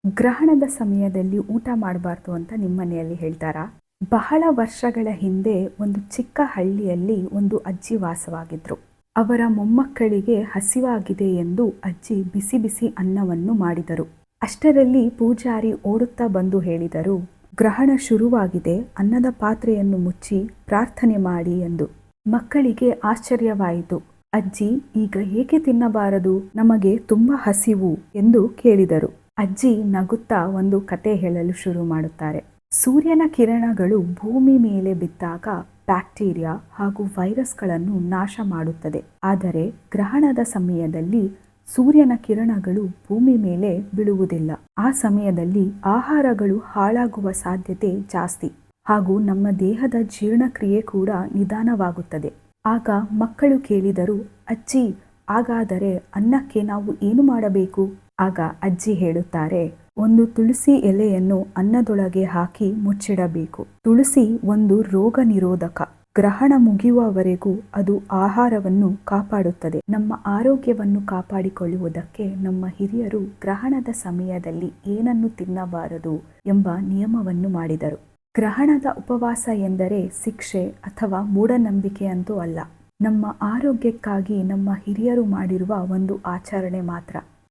ಗ್ರಹಣದ ಸಮಯದಲ್ಲಿ ಊಟ ಮಾಡಬಾರ್ದು ಅಂತ ನಿಮ್ಮ ಮನೆಯಲ್ಲಿ ಹೇಳ್ತಾರಾ? ಬಹಳ ವರ್ಷಗಳ ಹಿಂದೆ ಒಂದು ಚಿಕ್ಕ ಹಳ್ಳಿಯಲ್ಲಿ ಒಂದು ಅಜ್ಜಿ ವಾಸವಾಗಿದ್ರು. ಅವರ ಮೊಮ್ಮಕ್ಕಳಿಗೆ ಹಸಿವಾಗಿದೆ ಎಂದು ಅಜ್ಜಿ ಬಿಸಿ ಬಿಸಿ ಅನ್ನವನ್ನು ಮಾಡಿದರು. ಅಷ್ಟರಲ್ಲಿ ಪೂಜಾರಿ ಓಡುತ್ತಾ ಬಂದು ಹೇಳಿದರು, ಗ್ರಹಣ ಶುರುವಾಗಿದೆ, ಅನ್ನದ ಪಾತ್ರೆಯನ್ನು ಮುಚ್ಚಿ ಪ್ರಾರ್ಥನೆ ಮಾಡಿ ಎಂದು. ಮಕ್ಕಳಿಗೆ ಆಶ್ಚರ್ಯವಾಯಿತು. ಅಜ್ಜಿ, ಈಗ ಏಕೆ ತಿನ್ನಬಾರದು? ನಮಗೆ ತುಂಬಾ ಹಸಿವು ಎಂದು ಕೇಳಿದರು. ಅಜ್ಜಿ ನಗುತ್ತಾ ಒಂದು ಕತೆ ಹೇಳಲು ಶುರು ಮಾಡುತ್ತಾರೆ. ಸೂರ್ಯನ ಕಿರಣಗಳು ಭೂಮಿ ಮೇಲೆ ಬಿದ್ದಾಗ ಬ್ಯಾಕ್ಟೀರಿಯಾ ಹಾಗೂ ವೈರಸ್ಗಳನ್ನು ನಾಶ ಮಾಡುತ್ತದೆ. ಆದರೆ ಗ್ರಹಣದ ಸಮಯದಲ್ಲಿ ಸೂರ್ಯನ ಕಿರಣಗಳು ಭೂಮಿ ಮೇಲೆ ಬೀಳುವುದಿಲ್ಲ. ಆ ಸಮಯದಲ್ಲಿ ಆಹಾರಗಳು ಹಾಳಾಗುವ ಸಾಧ್ಯತೆ ಜಾಸ್ತಿ ಹಾಗೂ ನಮ್ಮ ದೇಹದ ಜೀರ್ಣಕ್ರಿಯೆ ಕೂಡ ನಿಧಾನವಾಗುತ್ತದೆ. ಆಗ ಮಕ್ಕಳು ಕೇಳಿದರು, ಅಜ್ಜಿ, ಹಾಗಾದರೆ ಅನ್ನಕ್ಕೆ ನಾವು ಏನು ಮಾಡಬೇಕು? ಆಗ ಅಜ್ಜಿ ಹೇಳುತ್ತಾರೆ, ಒಂದು ತುಳಸಿ ಎಲೆಯನ್ನು ಅನ್ನದೊಳಗೆ ಹಾಕಿ ಮುಚ್ಚಿಡಬೇಕು. ತುಳಸಿ ಒಂದು ರೋಗ ನಿರೋಧಕ. ಗ್ರಹಣ ಮುಗಿಯುವವರೆಗೂ ಅದು ಆಹಾರವನ್ನು ಕಾಪಾಡುತ್ತದೆ. ನಮ್ಮ ಆರೋಗ್ಯವನ್ನು ಕಾಪಾಡಿಕೊಳ್ಳುವುದಕ್ಕೆ ನಮ್ಮ ಹಿರಿಯರು ಗ್ರಹಣದ ಸಮಯದಲ್ಲಿ ಏನನ್ನು ತಿನ್ನಬಾರದು ಎಂಬ ನಿಯಮವನ್ನು ಮಾಡಿದರು. ಗ್ರಹಣದ ಉಪವಾಸ ಎಂದರೆ ಶಿಕ್ಷೆ ಅಥವಾ ಮೂಢನಂಬಿಕೆ ಅಂತೂ ಅಲ್ಲ. ನಮ್ಮ ಆರೋಗ್ಯಕ್ಕಾಗಿ ನಮ್ಮ ಹಿರಿಯರು ಮಾಡಿರುವ ಒಂದು ಆಚರಣೆ ಮಾತ್ರ.